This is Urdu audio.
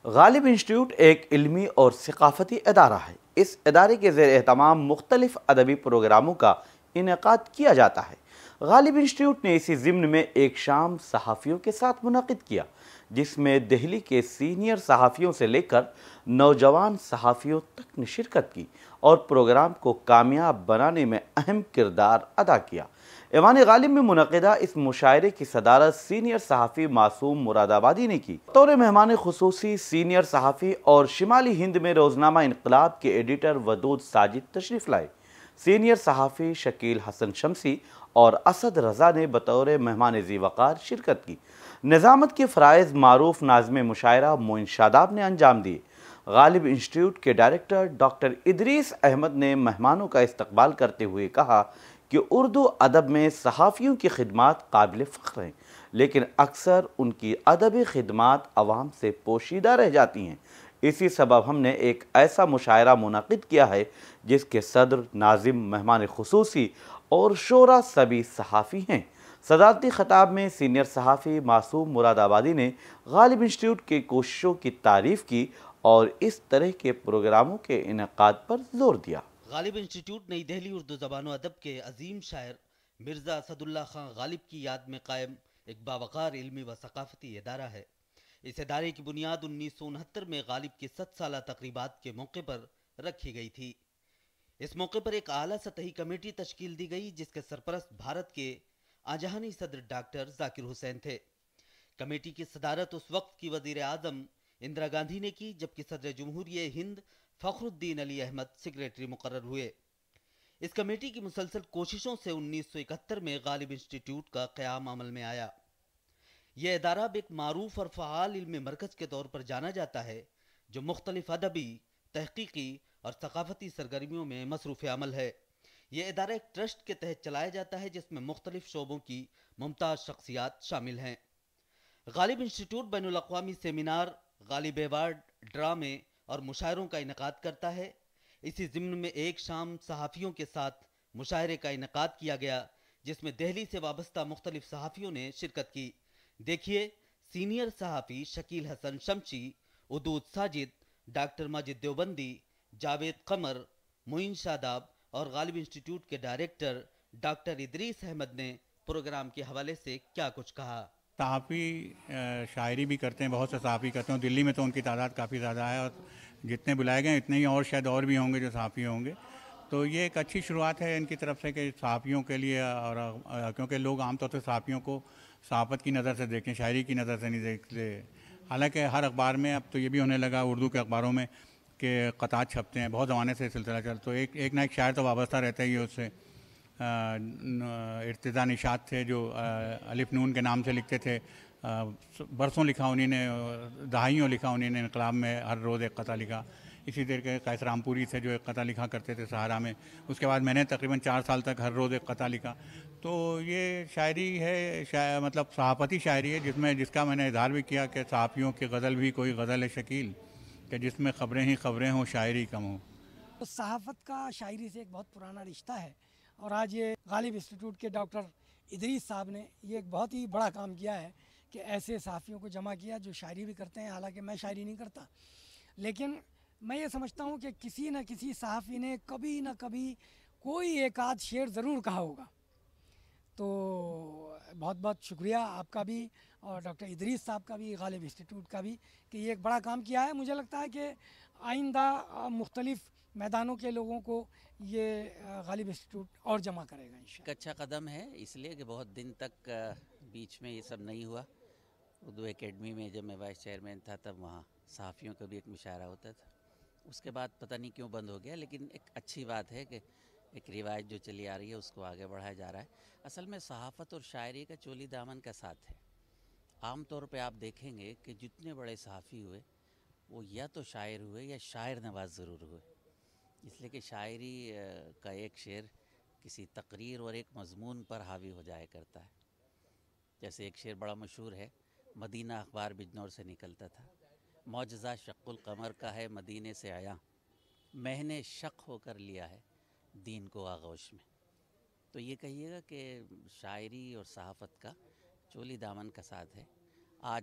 غالب انسٹیٹیوٹ ایک علمی اور ثقافتی ادارہ ہے۔ اس ادارے کے زیر اہتمام مختلف ادبی پروگراموں کا انعقاد کیا جاتا ہے۔ غالب انسٹیٹیوٹ نے اسی ضمن میں ایک شام صحافیوں کے ساتھ منعقد کیا، جس میں دہلی کے سینئر صحافیوں سے لے کر نوجوان صحافیوں تک نے شرکت کی اور پروگرام کو کامیاب بنانے میں اہم کردار ادا کیا۔ ایوان غالب میں منعقدہ اس مشاعرے کی صدارت سینئر صحافی معصوم مراد آبادی نے کی۔ بطور مہمان خصوصی سینئر صحافی اور شمالی ہند میں روزنامہ انقلاب کے ایڈیٹر ودود ساجد تشریف لائے۔ سینئر صحافی شکیل حسن شمسی اور اسد رضا نے بطور مہمان ذی وقار شرکت کی۔ نظامت کے فرائض معروف ناظم مشاعرہ معین شاداب نے انجام دیے۔ غالب انسٹیٹیوٹ کے ڈائریکٹر ڈاکٹر ادریس احمد نے مہمانوں کا استقبال کرتے ہوئے کہا کہ اردو ادب میں صحافیوں کی خدمات قابل فخر ہیں، لیکن اکثر ان کی ادبی خدمات عوام سے پوشیدہ رہ جاتی ہیں۔ اسی سبب ہم نے ایک ایسا مشاعرہ منعقد کیا ہے جس کے صدر، ناظم، مہمان خصوصی اور شورا سبھی صحافی ہیں۔ صدارتی خطاب میں سینئر صحافی معصوم مراد آبادی نے غالب انسٹیٹیوٹ کی کوششوں کی تعریف کی اور اس طرح کے پروگراموں کے انعقاد پر زور دیا۔ غالب انسٹیٹیوٹ نئی دہلی اردو زبان و ادب کے عظیم شاعر مرزا اسد اللہ خان غالب کی یاد میں قائم ایک باوقار علمی و ثقافتی ادارہ ہے۔ اس ادارے کی بنیاد 1969 میں غالب کی 100 سالہ تقریبات کے موقع پر رکھی گئی تھی۔ اس موقع پر ایک اعلیٰ سطحی کمیٹی تشکیل دی گئی جس کے سرپرست بھارت کے آجہانی صدر ڈاکٹر ذاکر حسین تھے۔ کمیٹی کی صدارت اس وقت کی وزیر اعظم اندرا گاندھی نے کی، جبکہ صدر جمہوریہ ہند فخر الدین علی احمد سیکریٹری مقرر ہوئے۔ اس کمیٹی کی مسلسل کوششوں سے 1971 میں غالب انسٹیٹیوٹ کا قیام عمل میں آیا۔ یہ ادارہ اب ایک معروف اور فعال علمی مرکز کے طور پر جانا جاتا ہے جو مختلف ادبی، تحقیقی اور ثقافتی سرگرمیوں میں مصروف عمل ہے۔ یہ ادارہ ایک ٹرسٹ کے تحت چلایا جاتا ہے جس میں مختلف شعبوں کی ممتاز شخصیات شامل ہیں۔ غالب انسٹیٹیوٹ بین الاقوامی سیمینار، غالب ایوارڈ، ڈرامے اور مشاعروں کا انعقاد کرتا ہے۔ اسی ضمن میں ایک شام صحافیوں کے ساتھ مشاعرے کا انعقاد کیا گیا جس میں دہلی سے وابستہ مختلف صحافیوں نے شرکت کی۔ دیکھیے سینئر صحافی شکیل حسن شمسی، ودود ساجد، ڈاکٹر ماجد دیوبندی، جاوید قمر، معین شاداب اور غالب انسٹیٹیوٹ کے ڈائریکٹر ڈاکٹر ادریس احمد نے پروگرام کے حوالے سے کیا کچھ کہا۔ صحافی شاعری بھی کرتے ہیں، بہت سے صحافی کرتے ہیں، دلی میں تو ان کی تعداد کافی زیادہ ہے اور جتنے بلائے گئے اتنے ہی اور شاید اور بھی ہوں گے جو صحافی ہوں گے۔ تو یہ ایک اچھی شروعات ہے ان کی طرف سے کہ صحافیوں کے لیے، اور کیونکہ لوگ عام طور سے صحافیوں کو صحافت کی نظر سے دیکھیں، شاعری کی نظر سے نہیں دیکھتے۔ حالانکہ ہر اخبار میں اب تو یہ بھی ہونے لگا اردو کے اخباروں میں کہ قطعات چھپتے ہیں، بہت زمانے سے سلسلہ چل، تو ایک نہ ایک شاعر تو وابستہ رہتا ہی ہے اس سے۔ ارتضا نشاط تھے جو الف نون کے نام سے لکھتے تھے، برسوں لکھا انہی نے، دہائیوں لکھا انہی نے، انقلاب میں ہر روز ایک قطعہ لکھا۔ اسی طرح کے قیس رامپوری تھے جو ایک قطعہ لکھا کرتے تھے سہارا میں۔ اس کے بعد میں نے تقریباً 4 سال تک ہر روز ایک قطعہ لکھا۔ تو یہ شاعری ہے، مطلب صحافتی شاعری ہے جس کا میں نے اظہار بھی کیا کہ صحافیوں کی غزل بھی کوئی غزل ہے شکیل، کہ جس میں خبریں ہی خبریں ہوں، شاعری کم ہو۔ صحافت کا شاعری سے ایک بہت پرانا رشتہ ہے، اور آج یہ غالب انسٹیٹیوٹ کے ڈاکٹر ادریس صاحب نے یہ ایک بہت ہی بڑا کام کیا ہے کہ ایسے صحافیوں کو جمع کیا جو شاعری بھی کرتے ہیں۔ حالانکہ میں شاعری نہیں کرتا، لیکن میں یہ سمجھتا ہوں کہ کسی نہ کسی صحافی نے کبھی نہ کبھی کوئی ایک آدھ شعر ضرور کہا ہوگا۔ تو بہت بہت شکریہ آپ کا بھی اور ڈاکٹر ادریس صاحب کا بھی، غالب انسٹیٹیوٹ کا بھی، کہ یہ ایک بڑا کام کیا ہے۔ مجھے لگتا ہے کہ آئندہ مختلف میدانوں کے لوگوں کو یہ غالب انسٹیٹیوٹ اور جمع کرے گا انشاءاللہ۔ ایک اچھا قدم ہے، اس لیے کہ بہت دن تک بیچ میں یہ سب نہیں ہوا۔ اردو اکیڈمی میں جب میں وائس چیئرمین تھا تب وہاں صحافیوں کا بھی ایک مشاعرہ ہوتا تھا، اس کے بعد پتہ نہیں کیوں بند ہو گیا، لیکن ایک اچھی بات ہے کہ ایک روایت جو چلی آ رہی ہے اس کو آگے بڑھایا جا رہا ہے۔ اصل میں صحافت اور شاعری کا چولی دامن کا ساتھ ہے۔ عام طور پہ آپ دیکھیں گے کہ جتنے بڑے صحافی ہوئے وہ یا تو شاعر ہوئے یا شاعر نواز ضرور ہوئے، اس لیے کہ شاعری کا ایک شعر کسی تقریر اور ایک مضمون پر حاوی ہو جایا کرتا ہے۔ جیسے ایک شعر بڑا مشہور ہے، مدینہ اخبار بجنور سے نکلتا تھا، معجزہ شق القمر کا ہے مدینے سے آیا، میں نے شق ہو کر لیا ہے دین کو آغوش میں۔ تو یہ کہیے گا کہ شاعری اور صحافت کا چولی دامن کا ساتھ ہے۔ آج